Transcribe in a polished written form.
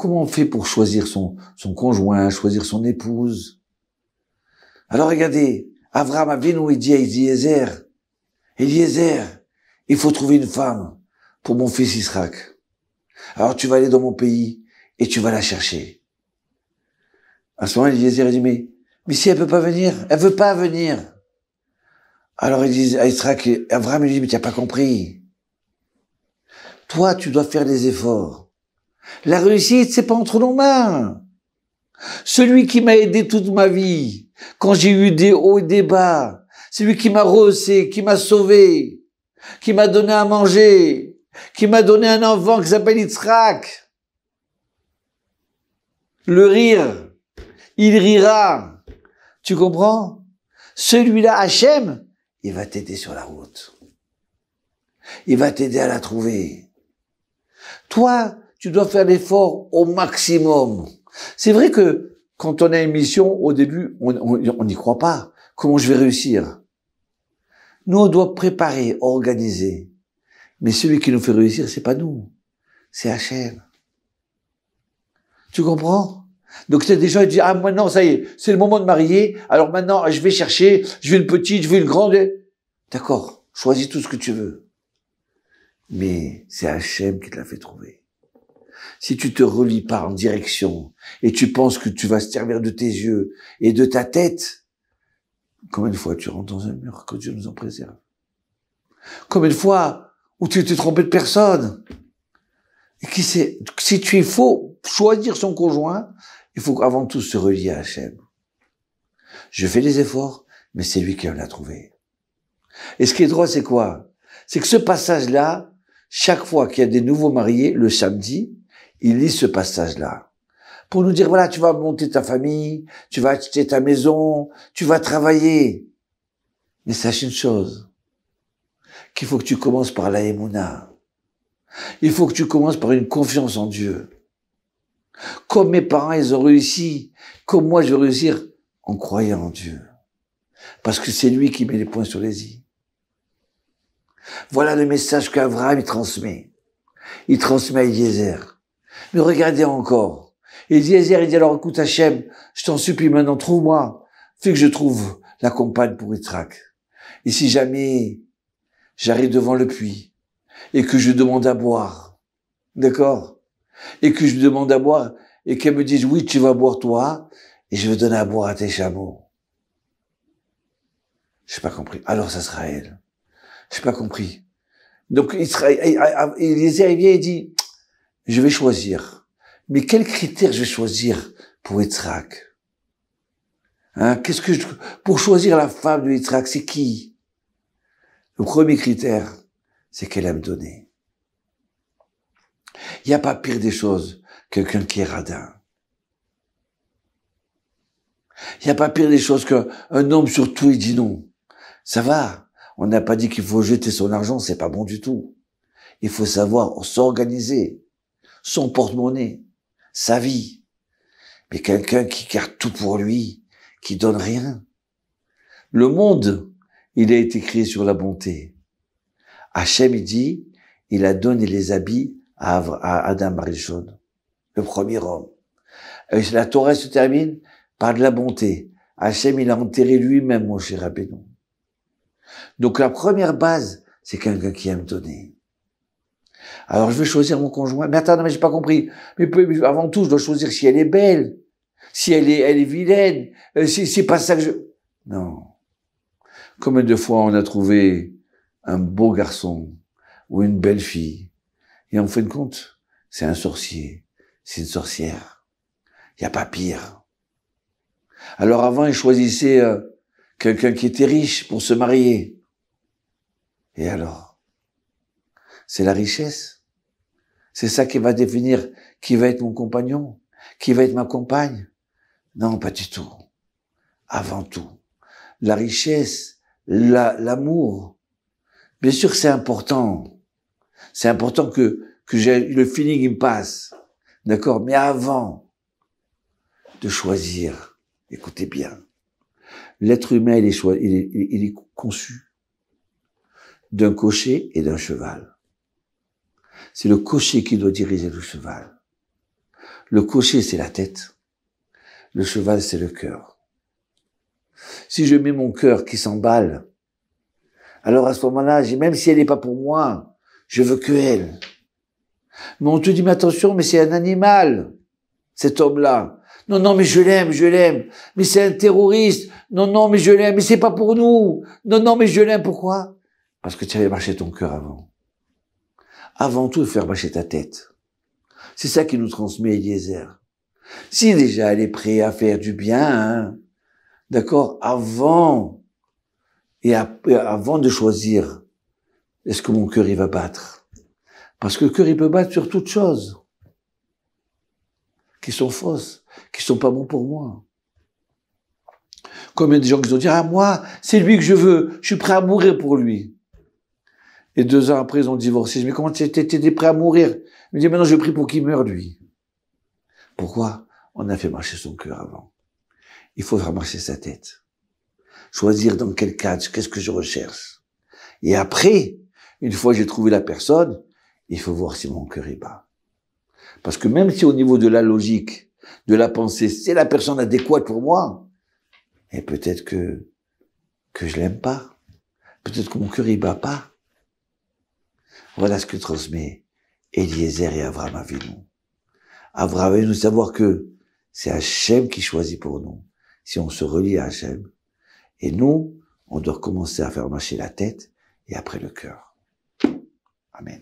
comment on fait pour choisir son conjoint, choisir son épouse? Alors regardez, Avraham Avinu, il dit à Eliezer, il faut trouver une femme pour mon fils Israël. Alors tu vas aller dans mon pays et tu vas la chercher. À ce moment, Eliezer dit, mais si elle peut pas venir, elle veut pas venir. Alors ils disent à Israël, Avraham lui dit, mais tu n'as pas compris. Toi, tu dois faire des efforts. La réussite, c'est pas entre nos mains. Celui qui m'a aidé toute ma vie, quand j'ai eu des hauts et des bas, celui qui m'a rehaussé, qui m'a sauvé, qui m'a donné à manger, qui m'a donné un enfant qui s'appelle Yitzhak. Le rire, il rira. Tu comprends? Celui-là, Hachem, il va t'aider sur la route. Il va t'aider à la trouver. Toi, tu dois faire l'effort au maximum. C'est vrai que quand on a une mission, au début, on n'y croit pas. Comment je vais réussir? Nous, on doit préparer, organiser. Mais celui qui nous fait réussir, c'est pas nous. C'est Hachem. Tu comprends? Donc, c'est des gens qui disent, ah, maintenant, ça y est, c'est le moment de marier. Alors maintenant, je vais chercher, je veux une petite, je veux une grande. D'accord. Choisis tout ce que tu veux. Mais c'est Hachem qui te l'a fait trouver. Si tu te relis pas en direction et tu penses que tu vas se servir de tes yeux et de ta tête, combien de fois tu rentres dans un mur, que Dieu nous en préserve? Combien de fois où tu t'es trompé de personne? Et qui sait, si il faut choisir son conjoint, il faut avant tout se relier à Hachem. Je fais des efforts, mais c'est lui qui va la trouver. Et ce qui est drôle, c'est quoi? C'est que ce passage-là, chaque fois qu'il y a des nouveaux mariés, le samedi, il lit ce passage-là. Pour nous dire, voilà, tu vas monter ta famille, tu vas acheter ta maison, tu vas travailler. Mais sache une chose, qu'il faut que tu commences par la Emouna. Il faut que tu commences par une confiance en Dieu. Comme mes parents, ils ont réussi, comme moi, je vais réussir en croyant en Dieu. Parce que c'est lui qui met les points sur les i. Voilà le message qu'Abraham il transmet. Il transmet à Eliezer. Mais regardez encore. Eliezer, il dit alors, écoute Hachem, je t'en supplie maintenant, trouve-moi. Fais que je trouve la compagne pour Yitzhak. Et si jamais j'arrive devant le puits et que je demande à boire, d'accord? Et que je demande à boire et qu'elle me dise, oui, tu vas boire toi et je vais donner à boire à tes chameaux. J'ai pas compris. Alors ça sera elle. J'ai pas compris. Donc Eliezer vient et dit, je vais choisir. Mais quels critères je vais choisir pour Yitzhak? Hein, pour choisir la femme de Yitzhak, c'est qui? Le premier critère, c'est qu'elle aime donner. Il n'y a pas pire des choses que quelqu'un qui est radin. Il n'y a pas pire des choses qu'un homme surtout il dit non. Ça va. On n'a pas dit qu'il faut jeter son argent, c'est pas bon du tout. Il faut savoir s'organiser. Son porte-monnaie, sa vie. Mais quelqu'un qui garde tout pour lui, qui donne rien. Le monde, il a été créé sur la bonté. Hachem, il dit, il a donné les habits à Adam Arishon, le premier homme. Et la Torah se termine par de la bonté. Hachem, il a enterré lui-même Moshe Rabbeinu. Donc la première base, c'est quelqu'un qui aime donner. Alors je vais choisir mon conjoint. Mais attends, non, mais j'ai pas compris. Mais avant tout, je dois choisir si elle est belle, si elle est vilaine, si c'est pas ça que je... Non. Combien de fois on a trouvé un beau garçon ou une belle fille et en fin de compte, c'est un sorcier, c'est une sorcière. Il y a pas pire. Alors avant, ils choisissaient quelqu'un qui était riche pour se marier. Et alors? C'est la richesse. C'est ça qui va définir qui va être mon compagnon, qui va être ma compagne. Non, pas du tout. Avant tout, la richesse, l'amour. Bien sûr que c'est important. C'est important que le feeling il me passe. D'accord? Mais avant de choisir, écoutez bien, l'être humain il est conçu d'un cocher et d'un cheval. C'est le cocher qui doit diriger le cheval. Le cocher, c'est la tête. Le cheval, c'est le cœur. Si je mets mon cœur qui s'emballe, alors à ce moment-là, même si elle n'est pas pour moi, je veux que elle. Mais on te dit, mais attention, mais c'est un animal, cet homme-là. Non, non, mais je l'aime. Mais c'est un terroriste. Non, non, mais je l'aime, mais c'est pas pour nous. Non, non, mais je l'aime, pourquoi? Parce que tu avais marché ton cœur avant. Avant tout, faire marcher ta tête. C'est ça qui nous transmet Eliezer. Si déjà elle est prête à faire du bien, hein, d'accord, avant de choisir, est-ce que mon cœur il va battre? Parce que le cœur il peut battre sur toutes choses qui sont fausses, qui sont pas bons pour moi. Combien de gens qui vont dire, ah moi, c'est lui que je veux, je suis prêt à mourir pour lui. Et 2 ans après, ils ont divorcé. Je dis, mais comment t'étais prêt à mourir? Il me dit, maintenant je prie pour qu'il meure, lui. Pourquoi? On a fait marcher son cœur avant. Il faut faire marcher sa tête. Choisir dans quel cadre, qu'est-ce que je recherche. Et après, une fois que j'ai trouvé la personne, il faut voir si mon cœur est bas. Parce que même si au niveau de la logique, de la pensée, c'est la personne adéquate pour moi, et peut-être que je l'aime pas. Peut-être que mon cœur il bat pas. Voilà ce que transmet Eliezer et Abraham Avinu. Abraham Avinu, savoir que c'est Hachem qui choisit pour nous. Si on se relie à Hachem. Et nous, on doit commencer à faire marcher la tête et après le cœur. Amen.